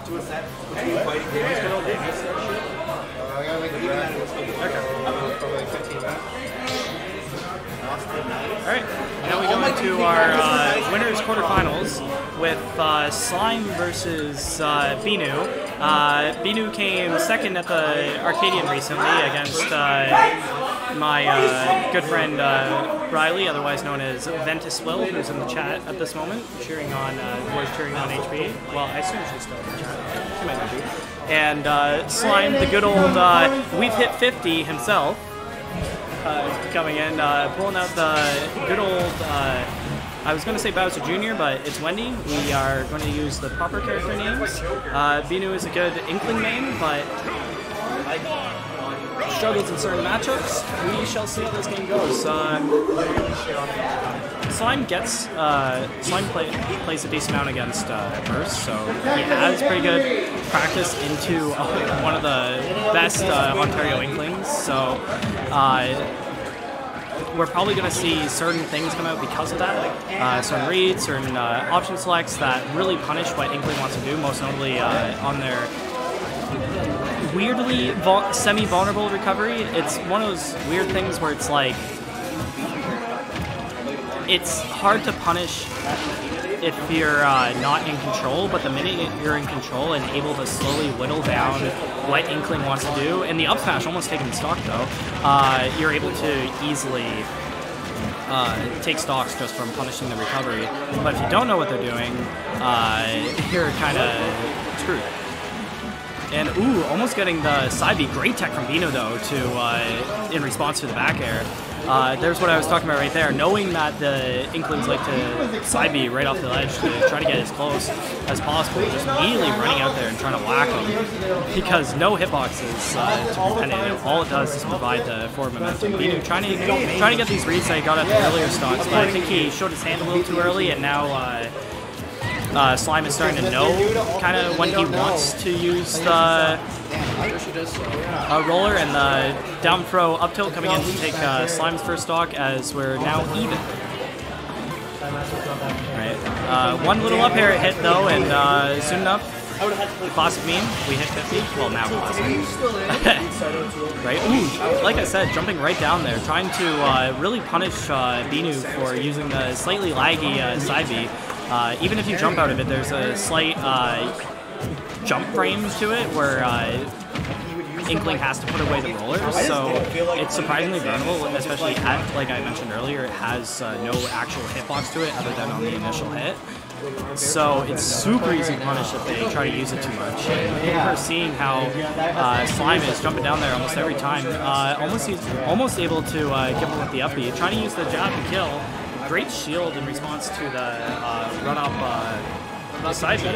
I gotta make the draft. Okay. Probably like 15 minutes. Alright, now we go into our winners quarterfinals with Slime versus Binoo. Binoo came second at the Arcadian recently against my good friend Riley, otherwise known as Ventus Will, who's in the chat at this moment, cheering on HP. Well, I assume she's still in the chat. She might not be. And Slime, the good old We've Hit 50 himself, coming in, pulling out the good old, I was going to say Bowser Jr., but it's Wendy. We are going to use the proper character names. Binoo is a good Inkling name, but struggles in certain matchups. We shall see how this game goes. Slime plays a decent amount against Burst, so he has pretty good practice into one of the best Ontario Inklings. So we're probably going to see certain things come out because of that, certain reads, certain option selects that really punish what Inkling wants to do, most notably on their weirdly semi-vulnerable recovery. It's one of those weird things where it's like, it's hard to punish if you're not in control, but the minute you're in control and able to slowly whittle down what Inkling wants to do, and the up smash almost taking stock though, you're able to easily take stocks just from punishing the recovery. But if you don't know what they're doing, you're kind of screwed. And ooh, almost getting the side B. Great tech from Binoo though to in response to the back air. There's what I was talking about right there. Knowing that the Inklings like to side B right off the ledge to try to get as close as possible, just immediately running out there and trying to whack them, because no hitboxes to prevent it. All it does is provide the forward momentum. Binoo trying to get these reads that he got at the earlier stocks, but I think he showed his hand a little too early, and now Slime is starting to know kind of when he wants to use the roller, and the down throw up tilt coming in to take Slime's first stock, as we're now even. Right. One little up air hit though, and soon enough, classic meme, we hit 50. Well, now classic. Right. Ooh, like I said, jumping right down there, trying to really punish Binoo for using the slightly laggy side B. Even if you jump out of it, there's a slight jump frame to it where Inkling has to put away the rollers, so it's surprisingly vulnerable, especially at, like I mentioned earlier, it has no actual hitbox to it other than on the initial hit. So it's super easy to punish if they try to use it too much. And we're seeing how Slime is jumping down there almost every time. He's almost able to get one with the up B, trying to use the jab to kill. Great shield in response to the run-up side B.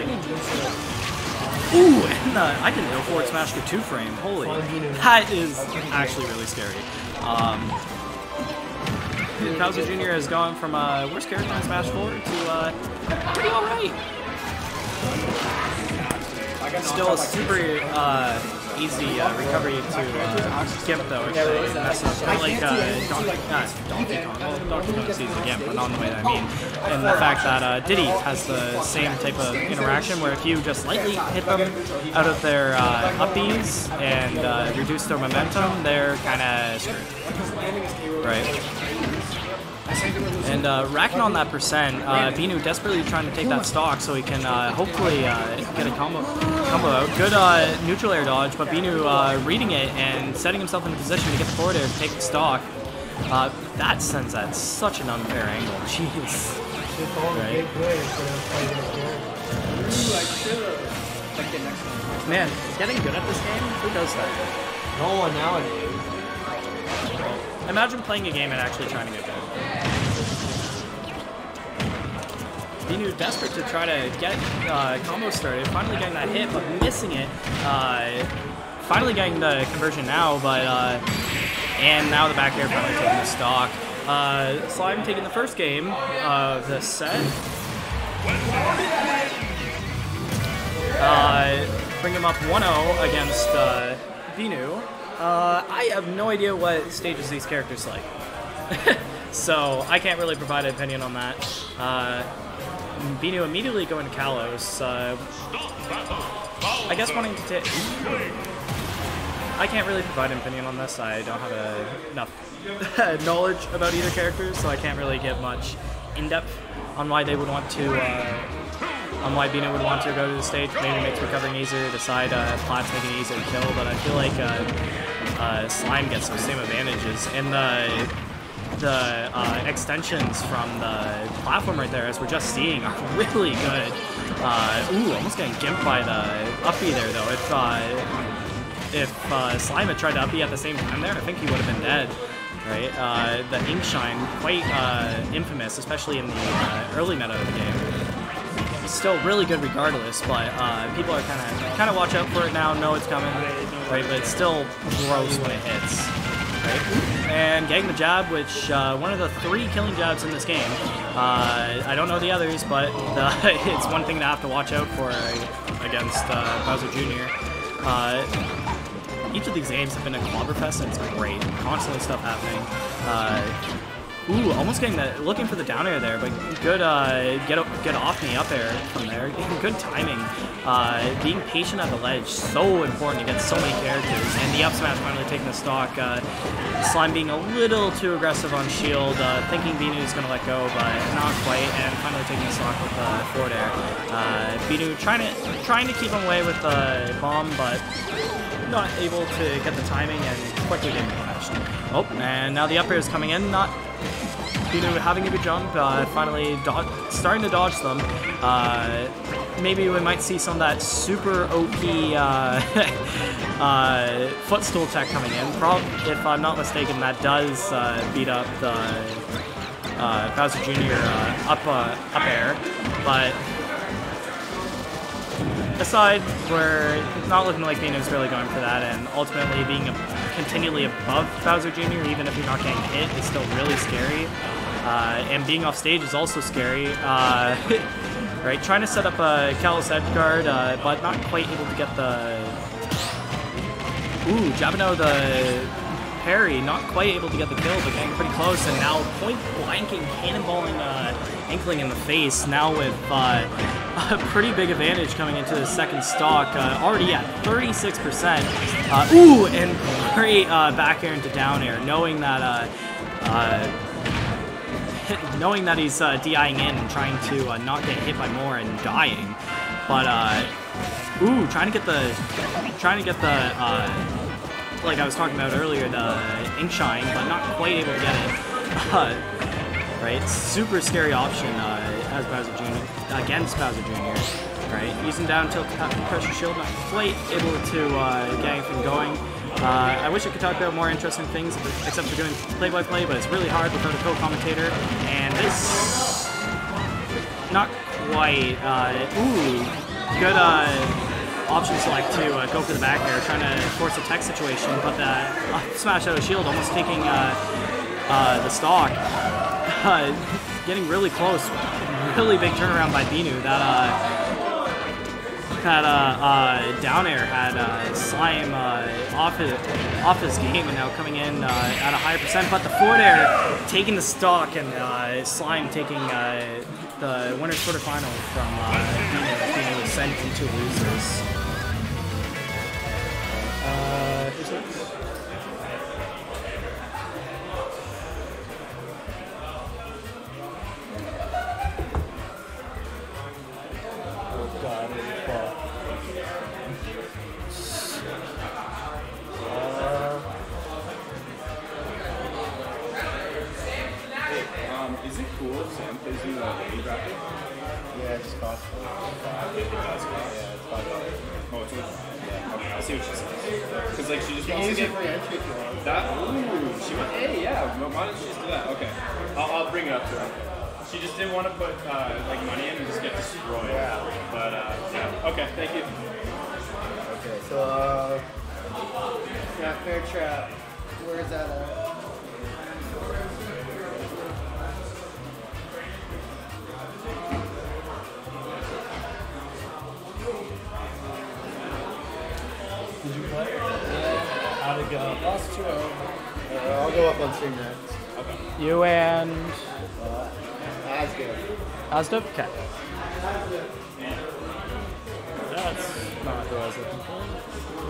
Ooh, and I can go forward smash to 2-frame. Holy, that is actually really scary. Bowser Jr. has gone from worst character in Smash 4 to pretty alright. Still a super easy recovery to skip though if they mess up. Kind of like Donkey Kong. Well, Donkey Kong sees again, but not in the way that I mean. And the fact that Diddy has the same type of interaction where if you just lightly hit them out of their up Bs and reduce their momentum, they're kind of screwed. Right. And racking on that percent, Binoo desperately trying to take that stock so he can hopefully get a combo out. Good neutral air dodge, but Binoo reading it and setting himself in a position to get the forward air to take the stock. That sends at such an unfair angle. Jeez. Right. Man, getting good at this game? Who does that? No one nowadays. Imagine playing a game and actually trying to get good. Binoo desperate to try to get combo started, finally getting that hit, but missing it. Finally getting the conversion now, but and now the back air finally taking the stock. Slime taking the first game of the set. Bring him up 1-0 against Binoo. I have no idea what stages these characters like, so I can't really provide an opinion on that. Binoo immediately going to Kalos. I guess wanting to take... I can't really provide an opinion on this. I don't have enough knowledge about either character, so I can't really get much in-depth on why they would want to, on why Binoo would want to go to the stage. Maybe it makes recovering easier, decide Plat's making it easier to kill, but I feel like Slime gets those same advantages. And the extensions from the platform right there, as we're just seeing, are really good. Ooh, almost getting gimped by the up B there, though. If Slime had tried to up B at the same time there, I think he would have been dead, right? The Ink Shine, quite infamous, especially in the early meta of the game. Still really good regardless, but people are kind of watch out for it now, know it's coming, right? But it's still gross when it hits, right? And getting the jab, which one of the 3 killing jabs in this game. I don't know the others, but it's one thing to have to watch out for against Bowser Jr. Each of these games have been a clobberfest, and it's great. Constantly stuff happening. Ooh, almost getting that, looking for the down air there, but good get off me up air from there. Good timing. Being patient at the ledge, so important against so many characters. And the up smash finally taking the stock. Slime being a little too aggressive on shield, thinking Binoo is going to let go, but not quite, and finally taking the stock with the forward air. Binoo trying to keep him away with the bomb, but not able to get the timing and quickly getting punished. Oh, and now the up air is coming in, not Binoo having a good jump, finally starting to dodge them. Maybe we might see some of that super OP footstool tech coming in. If I'm not mistaken, that does beat up the Bowser Jr. Up air, but aside, we're not looking like Binoo's really going for that, and ultimately being continually above Bowser Jr., even if you're not getting hit, is still really scary. And being off stage is also scary. Right, trying to set up a Callous edge guard, but not quite able to get the... Ooh, Jabino the parry, not quite able to get the kill, but getting pretty close, and now point-blanking, cannonballing Inkling in the face, now with a pretty big advantage coming into the second stock, already at 36%. Ooh, and great back air into down air, knowing that he's DIing in and trying to not get hit by more and dying, but ooh, trying to get the like I was talking about earlier, the Ink Shine, but not quite able to get it. Right, super scary option as Bowser Jr. against Bowser Jr. Right, using down tilt pressure shield, not quite able to get anything going. I wish I could talk about more interesting things, except for doing play-by-play, but it's really hard without a co-commentator. And this, not quite. Ooh, good option select to go for the back air, trying to force a tech situation, but the smash out of shield, almost taking the stock. Getting really close. Really big turnaround by Binoo. That down air had Slime off his game, and now coming in at a higher percent. But the forward air taking the stock, and Slime taking the winner's quarterfinal from Binoo sent into losers. Who's next? Is it cool if Sam plays you lady bracket? Yeah, it's possible. It does cost. Yeah, it's $5. Oh, it's worth it. Yeah. Okay, I'll see what she says. Because like she just wants to Use get it for entry if you want. that. Ooh, she went. Hey, yeah. Why don't she just do that? Okay, I'll bring it up to her. She just didn't want to put like money in and just get destroyed. Yeah. But yeah. Okay, thank you. Okay, so yeah, fair trap. Where is that at? Did you play? Yeah. How'd it go? Lost 2-0. I'll go up on stream next. Okay. You and As good. Asda? Okay. That's Not who I was looking for.